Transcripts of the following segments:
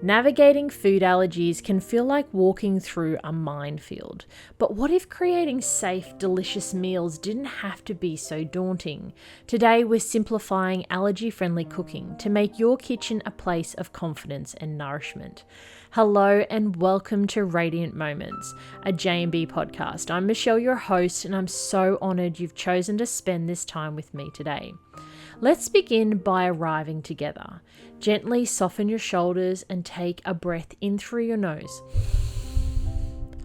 Navigating food allergies can feel like walking through a minefield. But what if creating safe, delicious meals didn't have to be so daunting? Today, we're simplifying allergy-friendly cooking to make your kitchen a place of confidence and nourishment. Hello and welcome to Radiant Moments, a J&B podcast. I'm Michelle, your host, and I'm so honoured you've chosen to spend this time with me today. Let's begin by arriving together. Gently soften your shoulders and take a breath in through your nose.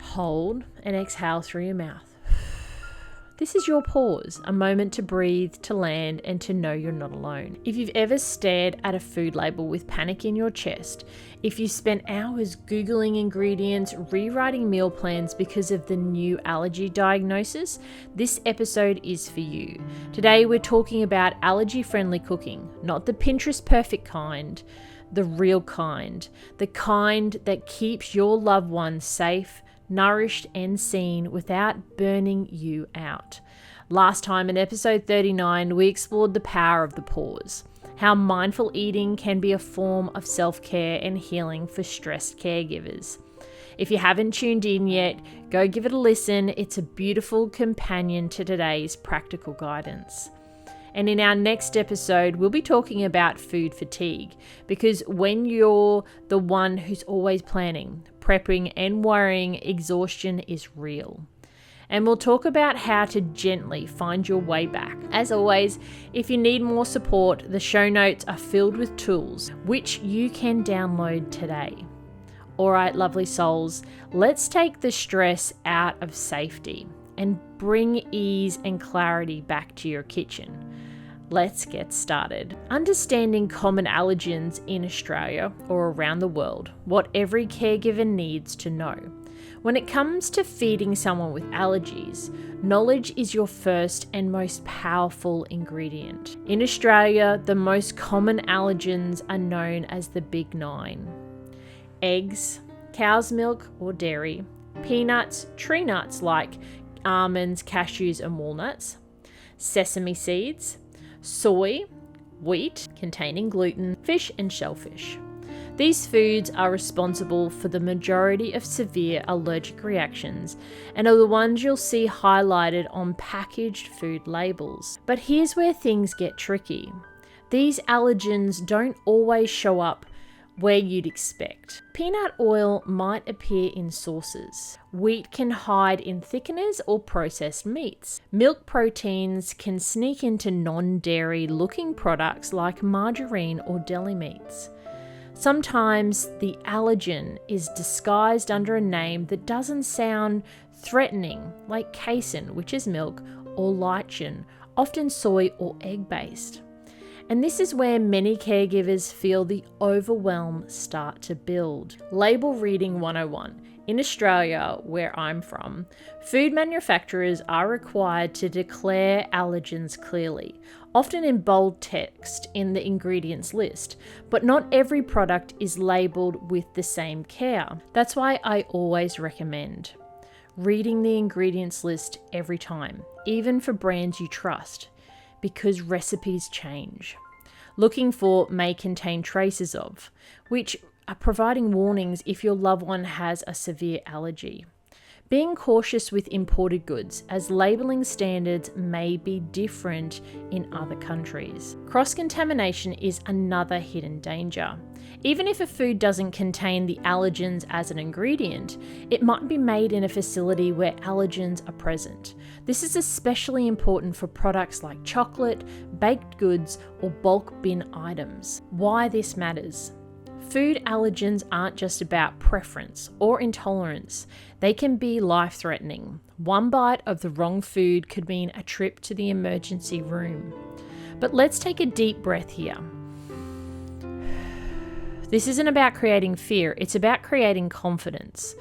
Hold and exhale through your mouth. This is your pause, a moment to breathe, to land, and to know you're not alone. If you've ever stared at a food label with panic in your chest, if you spent hours Googling ingredients, rewriting meal plans because of the new allergy diagnosis, this episode is for you. Today we're talking about allergy-friendly cooking, not the Pinterest perfect kind, the real kind, the kind that keeps your loved ones safe, nourished and seen without burning you out. Last time in episode 39, we explored the power of the pause, how mindful eating can be a form of self-care and healing for stressed caregivers. If you haven't tuned in yet, go give it a listen. It's a beautiful companion to today's practical guidance. And in our next episode, we'll be talking about food fatigue, because when you're the one who's always planning, prepping and worrying, exhaustion is real. And we'll talk about how to gently find your way back. As always, if you need more support, the show notes are filled with tools which you can download today. All right, lovely souls, let's take the stress out of safety and bring ease and clarity back to your kitchen. Let's get started. Understanding common allergens in Australia or around the world, what every caregiver needs to know. When it comes to feeding someone with allergies, knowledge is your first and most powerful ingredient. In Australia, the most common allergens are known as the Big Nine: eggs, cow's milk or dairy, peanuts, tree nuts like almonds, cashews and walnuts, sesame seeds, soy, wheat containing gluten, fish and shellfish. These foods are responsible for the majority of severe allergic reactions and are the ones you'll see highlighted on packaged food labels. But here's where things get tricky. These allergens don't always show up where you'd expect. Peanut oil might appear in sauces. Wheat can hide in thickeners or processed meats. Milk proteins can sneak into non-dairy looking products like margarine or deli meats. Sometimes the allergen is disguised under a name that doesn't sound threatening, like casein, which is milk, or lichen, often soy or egg-based. And this is where many caregivers feel the overwhelm start to build. Label reading 101. In Australia, where I'm from, food manufacturers are required to declare allergens clearly, often in bold text in the ingredients list, but not every product is labelled with the same care. That's why I always recommend reading the ingredients list every time, even for brands you trust, because recipes change. Looking for may contain traces of, which are providing warnings if your loved one has a severe allergy. Being cautious with imported goods, as labelling standards may be different in other countries. Cross-contamination is another hidden danger. Even if a food doesn't contain the allergens as an ingredient, it might be made in a facility where allergens are present. This is especially important for products like chocolate, baked goods, or bulk bin items. Why this matters? Food allergens aren't just about preference or intolerance. They can be life-threatening. One bite of the wrong food could mean a trip to the emergency room. But let's take a deep breath here. This isn't about creating fear, it's about creating confidence.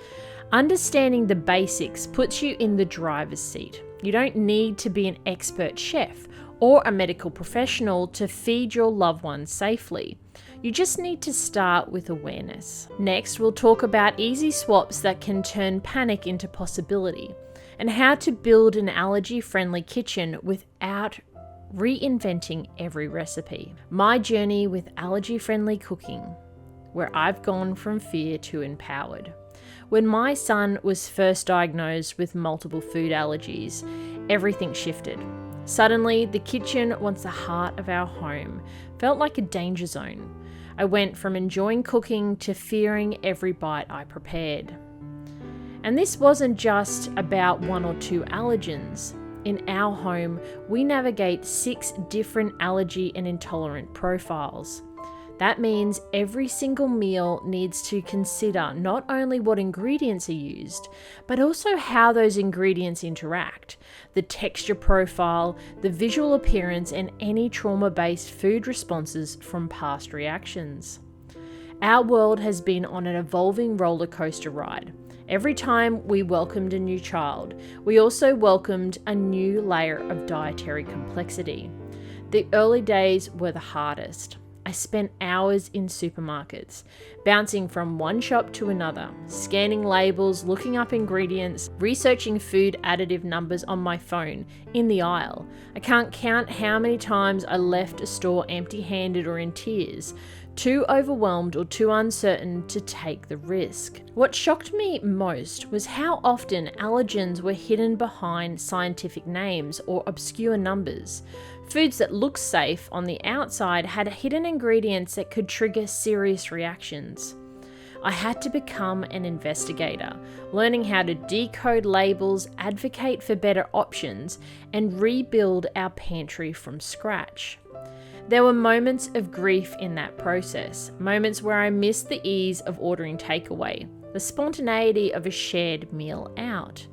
Understanding the basics puts you in the driver's seat. You don't need to be an expert chef or a medical professional to feed your loved ones safely. You just need to start with awareness. Next, we'll talk about easy swaps that can turn panic into possibility, and how to build an allergy-friendly kitchen without reinventing every recipe. My journey with allergy-friendly cooking where I've gone from fear to empowered. When my son was first diagnosed with multiple food allergies, everything shifted. Suddenly, the kitchen, once the heart of our home, felt like a danger zone. I went from enjoying cooking to fearing every bite I prepared. And this wasn't just about 1 or 2 allergens. In our home, we navigate 6 different allergy and intolerant profiles. That means every single meal needs to consider not only what ingredients are used, but also how those ingredients interact, the texture profile, the visual appearance, and any trauma-based food responses from past reactions. Our world has been on an evolving roller coaster ride. Every time we welcomed a new child, we also welcomed a new layer of dietary complexity. The early days were the hardest. I spent hours in supermarkets, bouncing from one shop to another, scanning labels, looking up ingredients, researching food additive numbers on my phone in the aisle. I can't count how many times I left a store empty-handed or in tears, too overwhelmed or too uncertain to take the risk. What shocked me most was how often allergens were hidden behind scientific names or obscure numbers. Foods that looked safe on the outside had hidden ingredients that could trigger serious reactions. I had to become an investigator, learning how to decode labels, advocate for better options, and rebuild our pantry from scratch. There were moments of grief in that process, moments where I missed the ease of ordering takeaway, the spontaneity of a shared meal out.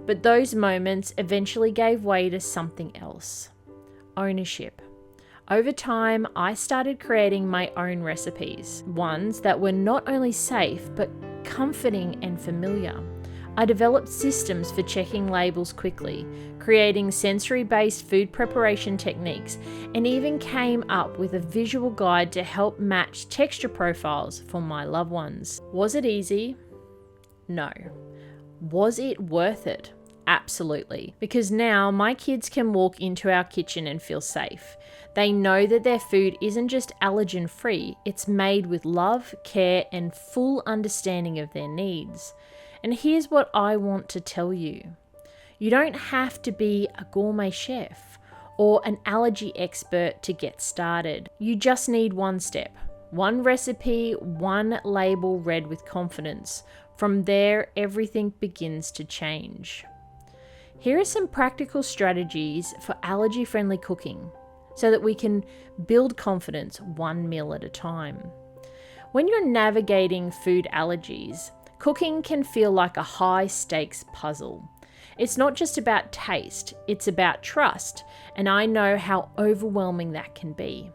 But those moments eventually gave way to something else: ownership. Over time, I started creating my own recipes, ones that were not only safe, but comforting and familiar. I developed systems for checking labels quickly, creating sensory-based food preparation techniques, and even came up with a visual guide to help match texture profiles for my loved ones. Was it easy? No. Was it worth it? Absolutely. Because now my kids can walk into our kitchen and feel safe. They know that their food isn't just allergen-free, it's made with love, care, and full understanding of their needs. And here's what I want to tell you. You don't have to be a gourmet chef or an allergy expert to get started. You just need one step, one recipe, one label read with confidence. From there, everything begins to change. Here are some practical strategies for allergy-friendly cooking so that we can build confidence one meal at a time. When you're navigating food allergies, cooking can feel like a high-stakes puzzle. It's not just about taste, it's about trust, and I know how overwhelming that can be.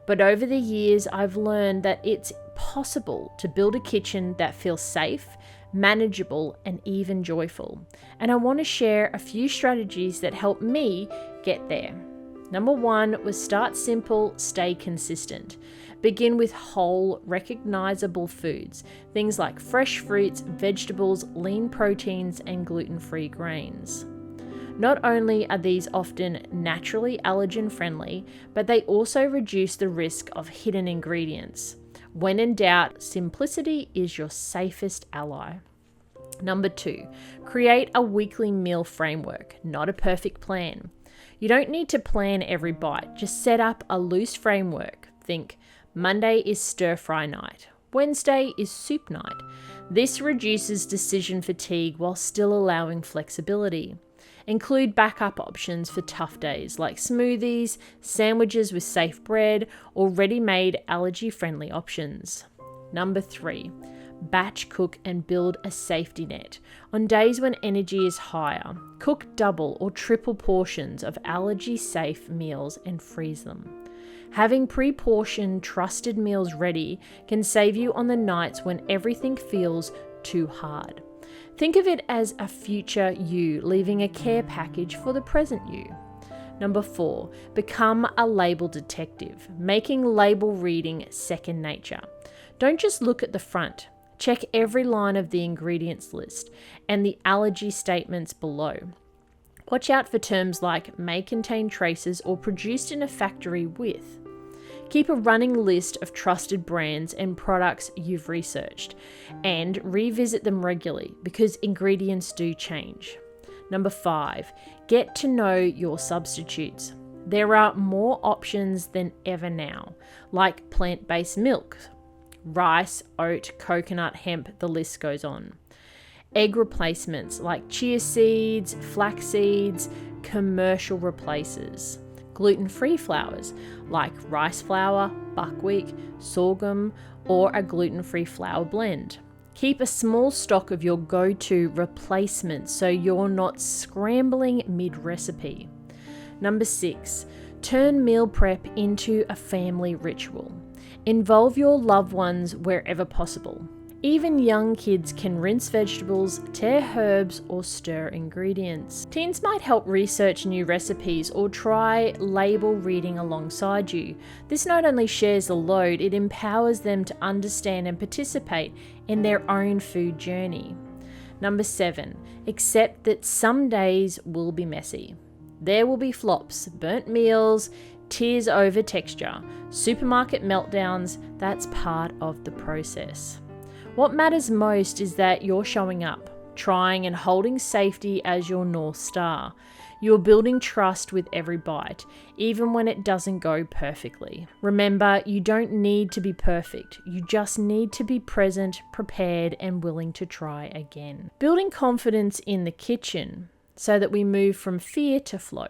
But over the years, I've learned that it's possible to build a kitchen that feels safe, manageable, and even joyful. And I want to share a few strategies that help me get there. Number 1 was start simple, stay consistent. Begin with whole, recognizable foods, things like fresh fruits, vegetables, lean proteins, and gluten-free grains. Not only are these often naturally allergen-friendly, but they also reduce the risk of hidden ingredients. When in doubt, simplicity is your safest ally. Number 2, create a weekly meal framework, not a perfect plan. You don't need to plan every bite, just set up a loose framework. Think, Monday is stir-fry night, Wednesday is soup night. This reduces decision fatigue while still allowing flexibility. Include backup options for tough days like smoothies, sandwiches with safe bread, or ready-made allergy-friendly options. Number 3, batch cook and build a safety net. On days when energy is higher, cook double or triple portions of allergy-safe meals and freeze them. Having pre-portioned, trusted meals ready can save you on the nights when everything feels too hard. Think of it as a future you leaving a care package for the present you. Number 4, become a label detective, making label reading second nature. Don't just look at the front. Check every line of the ingredients list and the allergy statements below. Watch out for terms like may contain traces or produced in a factory with. Keep a running list of trusted brands and products you've researched and revisit them regularly because ingredients do change. Number 5, get to know your substitutes. There are more options than ever now, like plant-based milk, rice, oat, coconut, hemp, the list goes on. Egg replacements like chia seeds, flax seeds, commercial replacers. Gluten-free flours like rice flour, buckwheat, sorghum, or a gluten-free flour blend. Keep a small stock of your go-to replacements so you're not scrambling mid-recipe. Number 6, turn meal prep into a family ritual. Involve your loved ones wherever possible. Even young kids can rinse vegetables, tear herbs, or stir ingredients. Teens might help research new recipes or try label reading alongside you. This not only shares the load, it empowers them to understand and participate in their own food journey. Number 7, accept that some days will be messy. There will be flops, burnt meals, tears over texture, supermarket meltdowns. That's part of the process. What matters most is that you're showing up, trying and holding safety as your North Star. You're building trust with every bite, even when it doesn't go perfectly. Remember, you don't need to be perfect. You just need to be present, prepared, and willing to try again. Building confidence in the kitchen so that we move from fear to flow.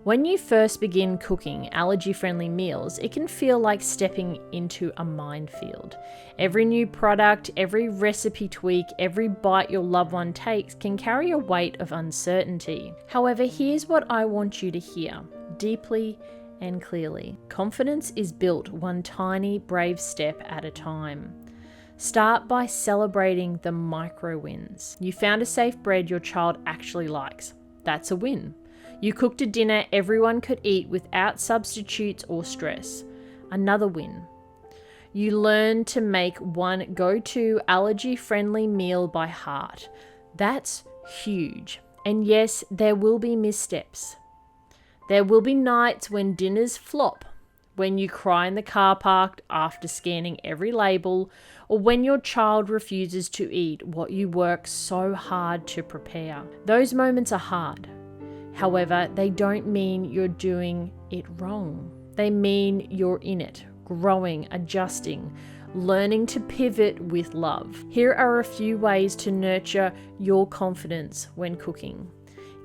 When you first begin cooking allergy-friendly meals, it can feel like stepping into a minefield. Every new product, every recipe tweak, every bite your loved one takes can carry a weight of uncertainty. However, here's what I want you to hear, deeply and clearly. Confidence is built one tiny, brave step at a time. Start by celebrating the micro wins. You found a safe bread your child actually likes. That's a win. You cooked a dinner everyone could eat without substitutes or stress. Another win. You learned to make one go-to allergy-friendly meal by heart. That's huge. And yes, there will be missteps. There will be nights when dinners flop, when you cry in the car park after scanning every label, or when your child refuses to eat what you work so hard to prepare. Those moments are hard. However, they don't mean you're doing it wrong. They mean you're in it, growing, adjusting, learning to pivot with love. Here are a few ways to nurture your confidence when cooking.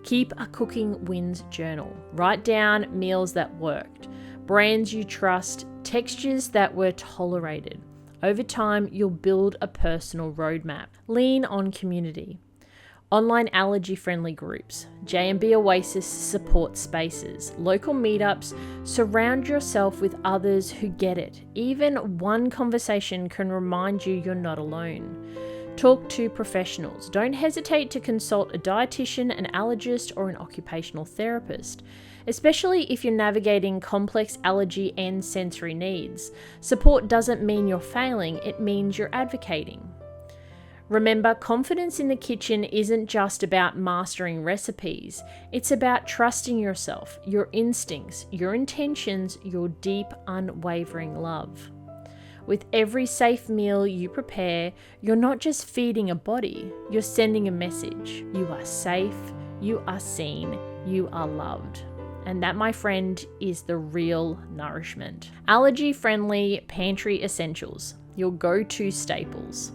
Keep a cooking wins journal. Write down meals that worked, brands you trust, textures that were tolerated. Over time, you'll build a personal roadmap. Lean on community. Online allergy-friendly groups, J&B Oasis support spaces, local meetups. Surround yourself with others who get it. Even one conversation can remind you you're not alone. Talk to professionals. Don't hesitate to consult a dietitian, an allergist, or an occupational therapist, especially if you're navigating complex allergy and sensory needs. Support doesn't mean you're failing, it means you're advocating. Remember, confidence in the kitchen isn't just about mastering recipes. It's about trusting yourself, your instincts, your intentions, your deep, unwavering love. With every safe meal you prepare, you're not just feeding a body, you're sending a message. You are safe, you are seen, you are loved. And that, my friend, is the real nourishment. Allergy-friendly pantry essentials, your go-to staples.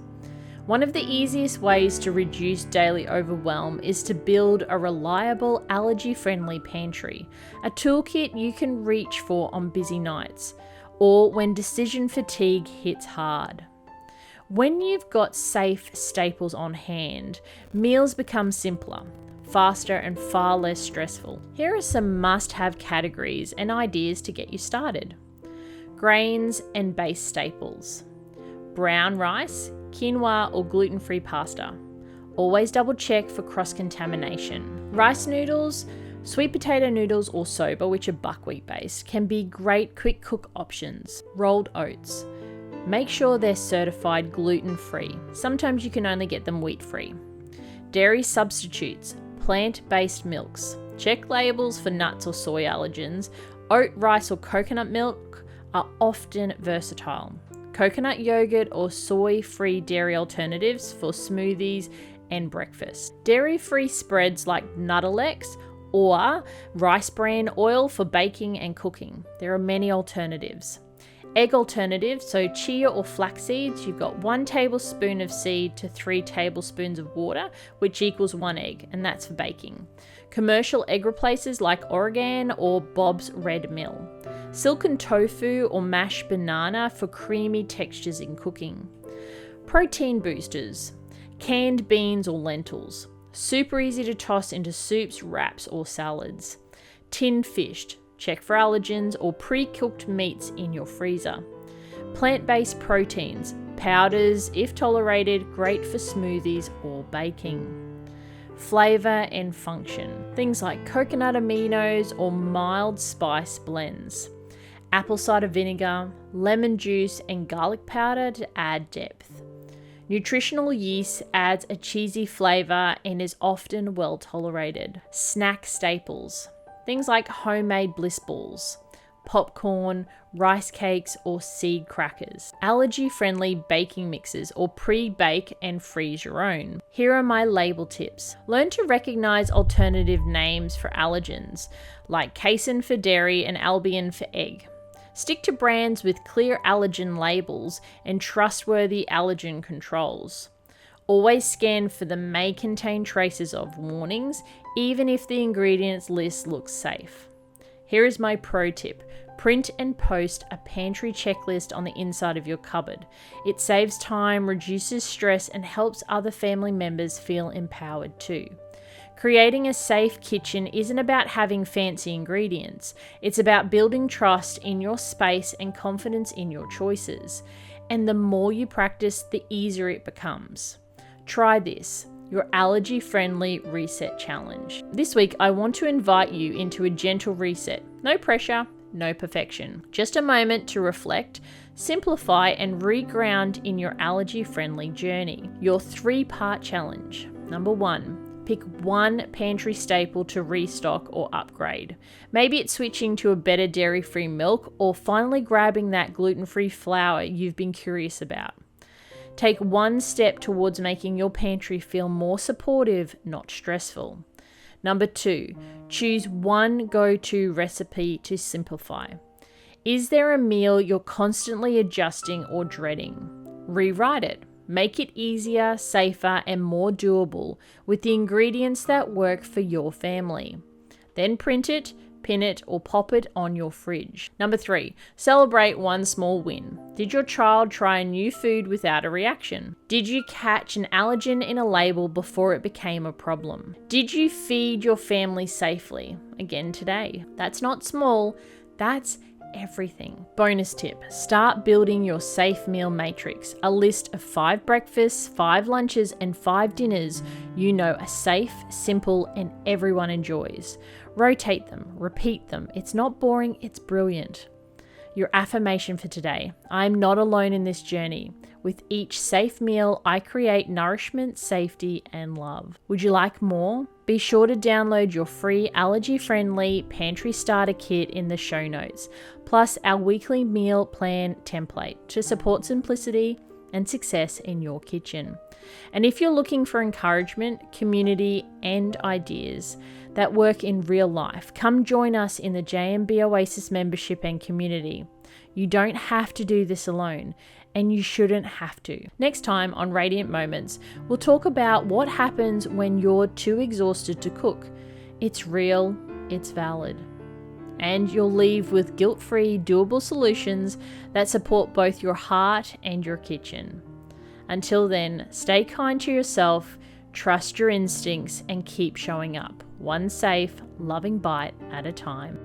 One of the easiest ways to reduce daily overwhelm is to build a reliable allergy-friendly pantry, a toolkit you can reach for on busy nights or when decision fatigue hits hard. When you've got safe staples on hand, meals become simpler, faster, and far less stressful. Here are some must-have categories and ideas to get you started. Grains and base staples. Brown rice, quinoa, or gluten-free pasta. Always double check for cross-contamination. Rice noodles, sweet potato noodles, or soba, which are buckwheat based, can be great quick cook options. Rolled oats. Make sure they're certified gluten-free. Sometimes you can only get them wheat-free. Dairy substitutes, plant-based milks. Check labels for nuts or soy allergens. Oat, rice, or coconut milk are often versatile. Coconut yogurt or soy-free dairy alternatives for smoothies and breakfast. Dairy-free spreads like Nuttalex or rice bran oil for baking and cooking. There are many alternatives. Egg alternatives, so chia or flax seeds, you've got 1 tablespoon of seed to 3 tablespoons of water, which equals 1 egg, and that's for baking. Commercial egg replacers like Oregon or Bob's Red Mill. Silken tofu or mashed banana for creamy textures in cooking. Protein boosters, canned beans or lentils. Super easy to toss into soups, wraps or salads. Tinned fish, check for allergens or pre-cooked meats in your freezer. Plant-based proteins, powders, if tolerated, great for smoothies or baking. Flavor and function, things like coconut aminos or mild spice blends. Apple cider vinegar, lemon juice and garlic powder to add depth. Nutritional yeast adds a cheesy flavor and is often well tolerated. Snack staples, things like homemade bliss balls, popcorn, rice cakes or seed crackers. Allergy-friendly baking mixes or pre-bake and freeze your own. Here are my label tips. Learn to recognize alternative names for allergens, like casein for dairy and albumin for egg. Stick to brands with clear allergen labels and trustworthy allergen controls. Always scan for the may contain traces of warnings, even if the ingredients list looks safe. Here is my pro tip. Print and post a pantry checklist on the inside of your cupboard. It saves time, reduces stress, and helps other family members feel empowered too. Creating a safe kitchen isn't about having fancy ingredients. It's about building trust in your space and confidence in your choices. And the more you practice, the easier it becomes. Try this, your allergy-friendly reset challenge. This week, I want to invite you into a gentle reset. No pressure, no perfection. Just a moment to reflect, simplify, and reground in your allergy-friendly journey. Your 3-part challenge. Number 1. Pick one pantry staple to restock or upgrade. Maybe it's switching to a better dairy-free milk or finally grabbing that gluten-free flour you've been curious about. Take one step towards making your pantry feel more supportive, not stressful. Number 2, choose one go-to recipe to simplify. Is there a meal you're constantly adjusting or dreading? Rewrite it. Make it easier, safer, and more doable with the ingredients that work for your family. Then print it, pin it, or pop it on your fridge. Number 3, celebrate one small win. Did your child try a new food without a reaction? Did you catch an allergen in a label before it became a problem? Did you feed your family safely? Again today. That's not small, that's everything. Bonus tip, start building your safe meal matrix, a list of 5 breakfasts, 5 lunches, and 5 dinners you know are safe, simple, and everyone enjoys. Rotate them, repeat them. It's not boring, it's brilliant. Your affirmation for today, I am not alone in this journey. With each safe meal, I create nourishment, safety, and love. Would you like more? Be sure to download your free allergy-friendly pantry starter kit in the show notes, plus our weekly meal plan template to support simplicity and success in your kitchen. And if you're looking for encouragement, community, and ideas that work in real life, come join us in the JMB Oasis membership and community. You don't have to do this alone, and you shouldn't have to. Next time on Radiant Moments, we'll talk about what happens when you're too exhausted to cook. It's real, it's valid. And you'll leave with guilt-free, doable solutions that support both your heart and your kitchen. Until then, stay kind to yourself, trust your instincts, and keep showing up, one safe, loving bite at a time.